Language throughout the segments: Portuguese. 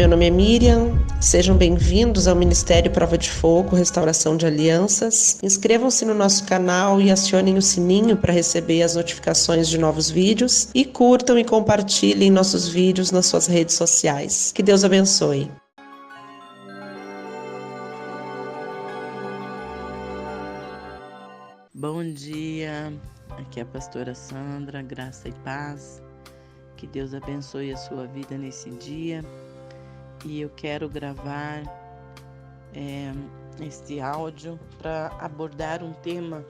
Meu nome é Miriam, sejam bem-vindos ao Ministério Prova de Fogo, Restauração de Alianças. Inscrevam-se no nosso canal e acionem o sininho para receber as notificações de novos vídeos e curtam e compartilhem nossos vídeos nas suas redes sociais. Que Deus abençoe. Bom dia, aqui é a pastora Sandra, graça e paz. Que Deus abençoe a sua vida nesse dia. E eu quero gravar este áudio para abordar um tema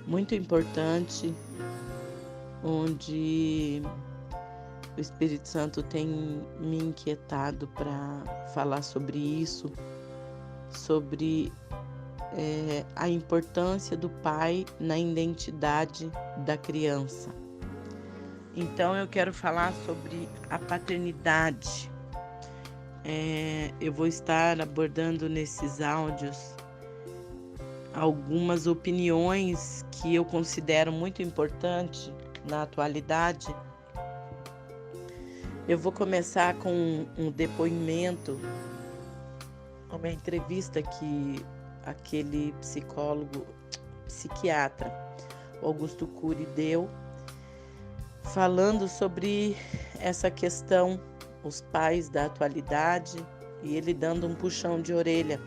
muito importante, onde o Espírito Santo tem me inquietado para falar sobre isso, sobre a importância do pai na identidade da criança. Então eu quero falar sobre a paternidade. Eu vou estar abordando nesses áudios algumas opiniões que eu considero muito importantes na atualidade. Eu vou começar com um depoimento, uma entrevista que aquele psiquiatra, Augusto Cury, deu, falando sobre essa questão, os pais da atualidade, e ele dando um puxão de orelha.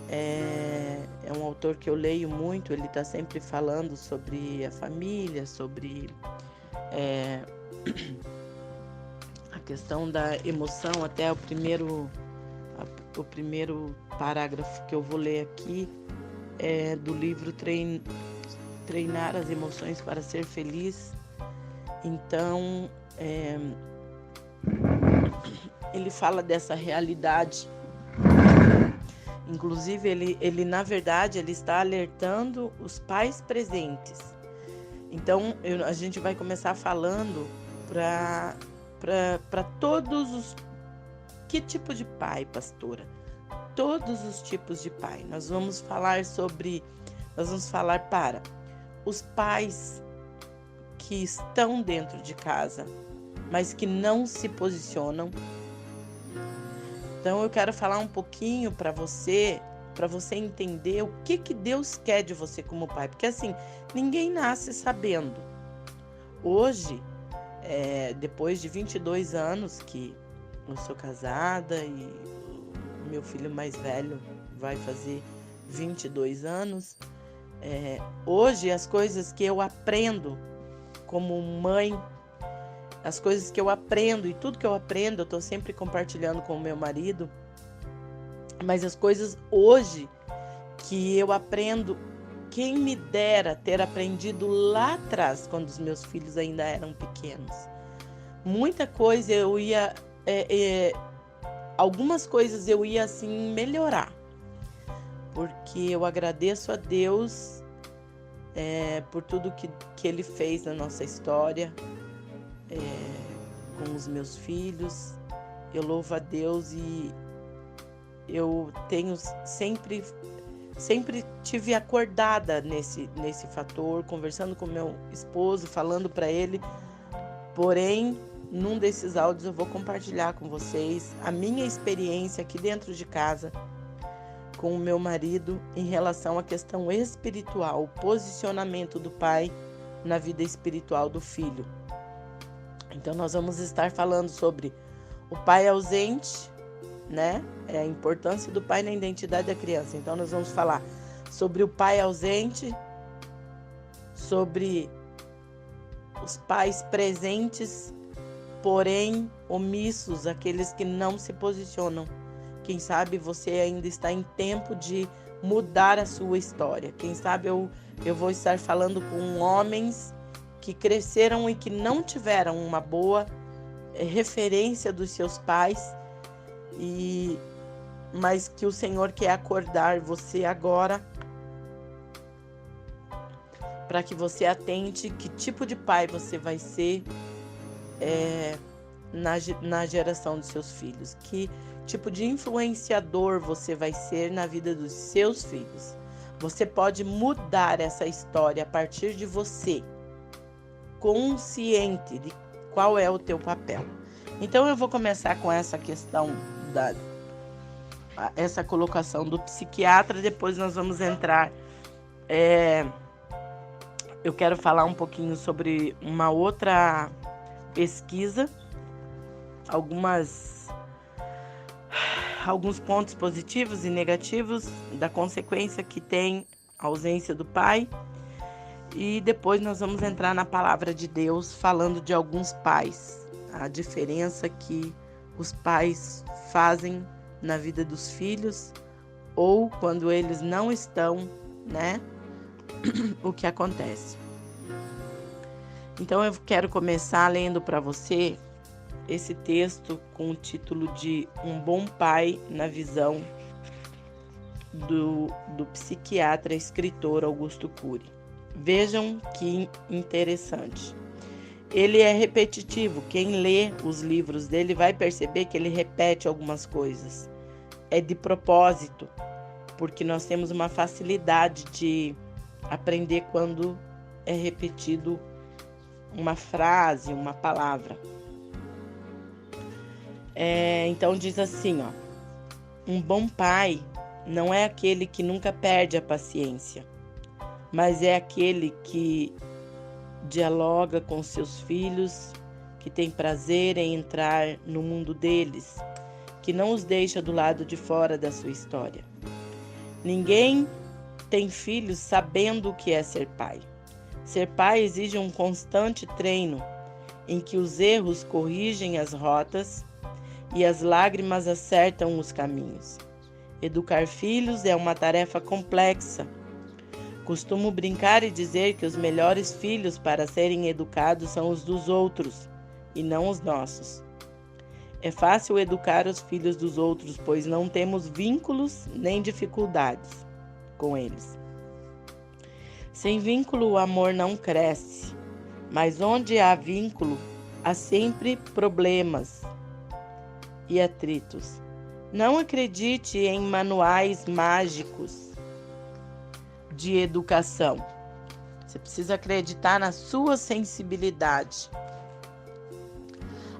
É um autor que eu leio muito, ele está sempre falando sobre a família, sobre a questão da emoção. Até o primeiro parágrafo que eu vou ler aqui é do livro Treinar as Emoções para Ser Feliz. Então, ele fala dessa realidade. Inclusive, ele na verdade, ele está alertando os pais presentes. Então, a gente vai começar falando para todos os... Que tipo de pai, pastora? Todos os tipos de pai. Nós vamos falar para os pais que estão dentro de casa, mas que não se posicionam. Então eu quero falar um pouquinho para você entender o que Deus quer de você como pai, porque assim, ninguém nasce sabendo. Hoje, depois de 22 anos que eu sou casada e o meu filho mais velho vai fazer 22 anos, hoje as coisas que eu aprendo como mãe, as coisas que eu aprendo, e tudo que eu aprendo eu estou sempre compartilhando com o meu marido, mas as coisas hoje que eu aprendo, quem me dera ter aprendido lá atrás, quando os meus filhos ainda eram pequenos. Muita coisa eu ia, algumas coisas eu ia assim melhorar, porque eu agradeço a Deus por tudo que Ele fez na nossa história, com os meus filhos. Eu louvo a Deus e eu tenho sempre tive acordada nesse fator, conversando com meu esposo, falando para ele. Porém, num desses áudios eu vou compartilhar com vocês a minha experiência aqui dentro de casa com o meu marido em relação à questão espiritual, o posicionamento do pai na vida espiritual do filho. Então nós vamos estar falando sobre o pai ausente, né? A importância do pai na identidade da criança. Então nós vamos falar sobre o pai ausente, sobre os pais presentes, porém omissos, aqueles que não se posicionam. Quem sabe você ainda está em tempo de mudar a sua história. Quem sabe eu vou estar falando com homens que cresceram e que não tiveram uma boa referência dos seus pais, mas que o Senhor quer acordar você agora para que você atente que tipo de pai você vai ser na geração dos seus filhos, que tipo de influenciador você vai ser na vida dos seus filhos. Você pode mudar essa história a partir de você, consciente de qual é o teu papel. Então eu vou começar com essa questão essa colocação do psiquiatra, depois nós vamos entrar. Eu quero falar um pouquinho sobre uma outra pesquisa, alguns pontos positivos e negativos da consequência que tem a ausência do pai. E depois nós vamos entrar na palavra de Deus, falando de alguns pais, a diferença que os pais fazem na vida dos filhos, ou quando eles não estão, né? O que acontece. Então eu quero começar lendo para você esse texto com o título de Um Bom Pai na Visão do psiquiatra e escritor Augusto Cury. Vejam que interessante. Ele é repetitivo. Quem lê os livros dele vai perceber que ele repete algumas coisas. É de propósito, porque nós temos uma facilidade de aprender quando é repetido uma frase, uma palavra. Então diz assim, ó: um bom pai não é aquele que nunca perde a paciência, mas é aquele que dialoga com seus filhos, que tem prazer em entrar no mundo deles, que não os deixa do lado de fora da sua história. Ninguém tem filhos sabendo o que é ser pai. Ser pai exige um constante treino, em que os erros corrigem as rotas e as lágrimas acertam os caminhos. Educar filhos é uma tarefa complexa. Costumo brincar e dizer que os melhores filhos para serem educados são os dos outros, e não os nossos. É fácil educar os filhos dos outros, pois não temos vínculos nem dificuldades com eles. Sem vínculo, o amor não cresce, mas onde há vínculo, há sempre problemas e atritos. Não acredite em manuais mágicos de educação. Você precisa acreditar na sua sensibilidade.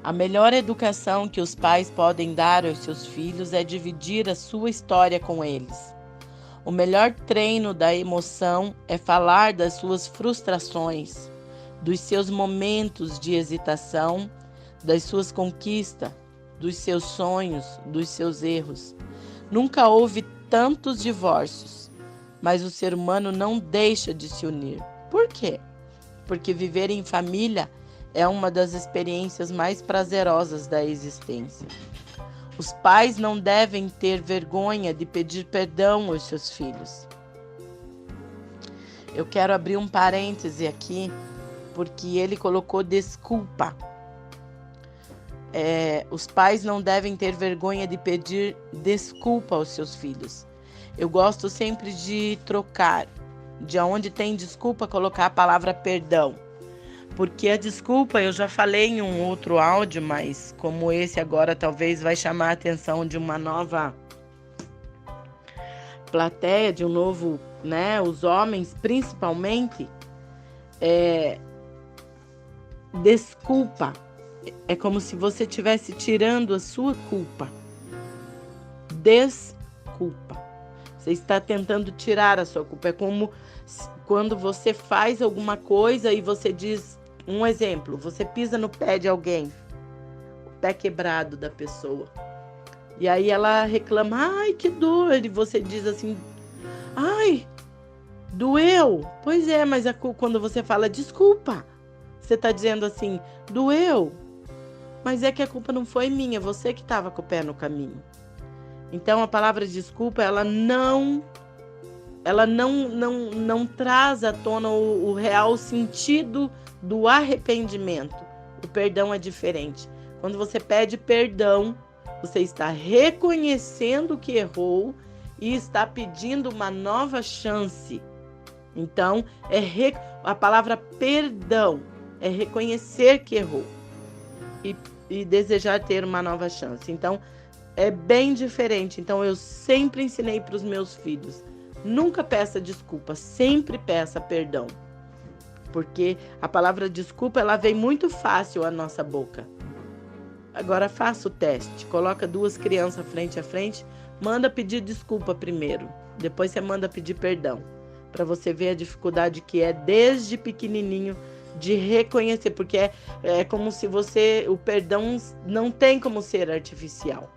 A melhor educação que os pais podem dar aos seus filhos é dividir a sua história com eles. O melhor treino da emoção é falar das suas frustrações, dos seus momentos de hesitação, das suas conquistas, dos seus sonhos, dos seus erros. Nunca houve tantos divórcios, mas o ser humano não deixa de se unir. Por quê? Porque viver em família é uma das experiências mais prazerosas da existência. Os pais não devem ter vergonha de pedir perdão aos seus filhos. Eu quero abrir um parêntese aqui, porque ele colocou desculpa. Os pais não devem ter vergonha de pedir desculpa aos seus filhos. Eu gosto sempre de trocar, de onde tem desculpa, colocar a palavra perdão. Porque a desculpa, eu já falei em um outro áudio, mas como esse agora talvez vai chamar a atenção de uma nova plateia, de um novo, né? Os homens principalmente, desculpa. É como se você estivesse tirando a sua culpa. Desculpa. Você está tentando tirar a sua culpa. É como quando você faz alguma coisa e você diz, um exemplo, você pisa no pé de alguém, o pé quebrado da pessoa. E aí ela reclama, ai, que dor. E você diz assim, ai, doeu. Pois é, mas quando você fala desculpa, você está dizendo assim, doeu. Mas é que a culpa não foi minha, você que estava com o pé no caminho. Então a palavra desculpa, ela não traz à tona o real sentido do arrependimento. O perdão é diferente. Quando você pede perdão, você está reconhecendo que errou e está pedindo uma nova chance. Então, a palavra perdão é reconhecer que errou e desejar ter uma nova chance. Então, é bem diferente. Então, eu sempre ensinei para os meus filhos, nunca peça desculpa, sempre peça perdão. Porque a palavra desculpa, ela vem muito fácil à nossa boca. Agora faça o teste, coloca 2 crianças frente a frente, manda pedir desculpa primeiro, depois você manda pedir perdão, para você ver a dificuldade que é desde pequenininho de reconhecer, porque é como se o perdão não tem como ser artificial,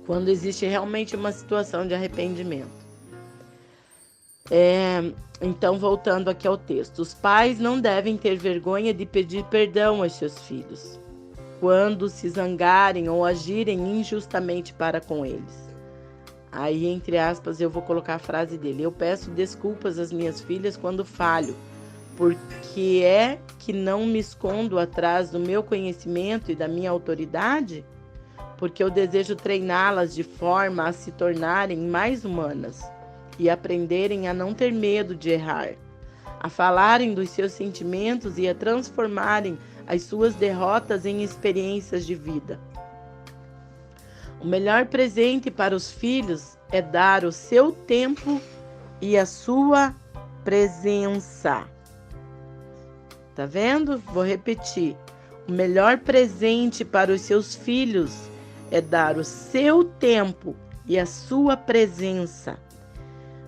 quando existe realmente uma situação de arrependimento. Então, voltando aqui ao texto, os pais não devem ter vergonha de pedir perdão aos seus filhos quando se zangarem ou agirem injustamente para com eles. Aí, entre aspas, eu vou colocar a frase dele: eu peço desculpas às minhas filhas quando falho, porque é que não me escondo atrás do meu conhecimento e da minha autoridade, porque eu desejo treiná-las de forma a se tornarem mais humanas e aprenderem a não ter medo de errar, a falarem dos seus sentimentos e a transformarem as suas derrotas em experiências de vida. O melhor presente para os filhos é dar o seu tempo e a sua presença. Tá vendo? Vou repetir. O melhor presente para os seus filhos é dar o seu tempo e a sua presença.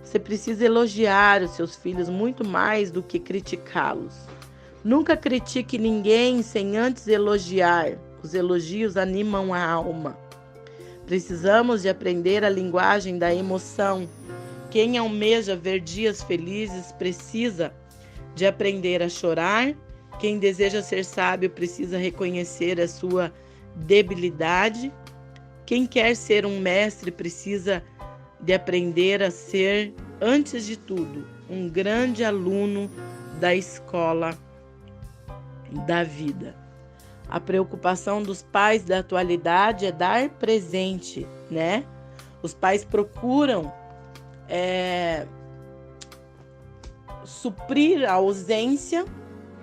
Você precisa elogiar os seus filhos muito mais do que criticá-los. Nunca critique ninguém sem antes elogiar. Os elogios animam a alma. Precisamos de aprender a linguagem da emoção. Quem almeja ver dias felizes precisa de aprender a chorar. Quem deseja ser sábio precisa reconhecer a sua debilidade. Quem quer ser um mestre precisa de aprender a ser, antes de tudo, um grande aluno da escola da vida. A preocupação dos pais da atualidade é dar presente, né? Os pais procuram suprir a ausência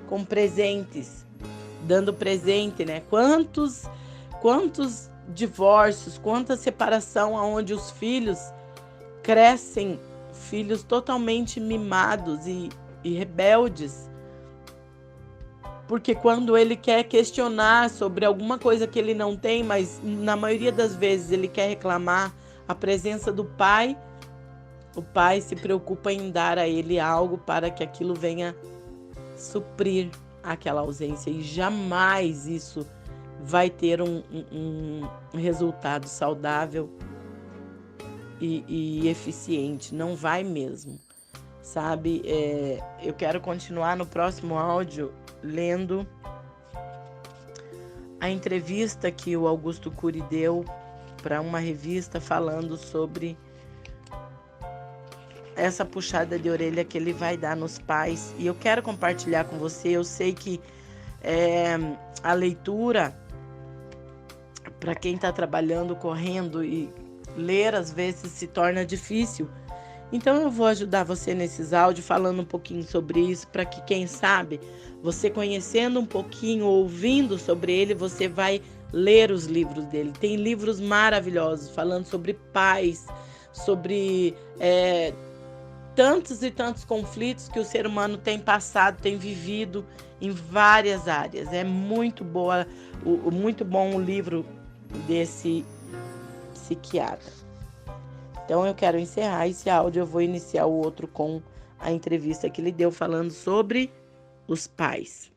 com presentes, dando presente, né? Quantos divórcios, quanta separação onde os filhos crescem, filhos totalmente mimados e rebeldes, porque quando ele quer questionar sobre alguma coisa que ele não tem, mas na maioria das vezes ele quer reclamar a presença do pai, o pai se preocupa em dar a ele algo para que aquilo venha suprir aquela ausência, e jamais isso vai ter um resultado saudável e eficiente, não vai mesmo, sabe? Eu quero continuar no próximo áudio lendo a entrevista que o Augusto Cury deu para uma revista falando sobre essa puxada de orelha que ele vai dar nos pais, e eu quero compartilhar com você. Eu sei que a leitura, para quem está trabalhando, correndo, e ler às vezes se torna difícil. Então eu vou ajudar você nesses áudios falando um pouquinho sobre isso, para que, quem sabe, você conhecendo um pouquinho, ouvindo sobre ele, você vai ler os livros dele. Tem livros maravilhosos falando sobre pais, sobre tantos e tantos conflitos que o ser humano tem passado, tem vivido em várias áreas. É muito muito bom o livro desse psiquiatra. Então eu quero encerrar esse áudio, eu vou iniciar o outro com a entrevista que ele deu falando sobre os pais.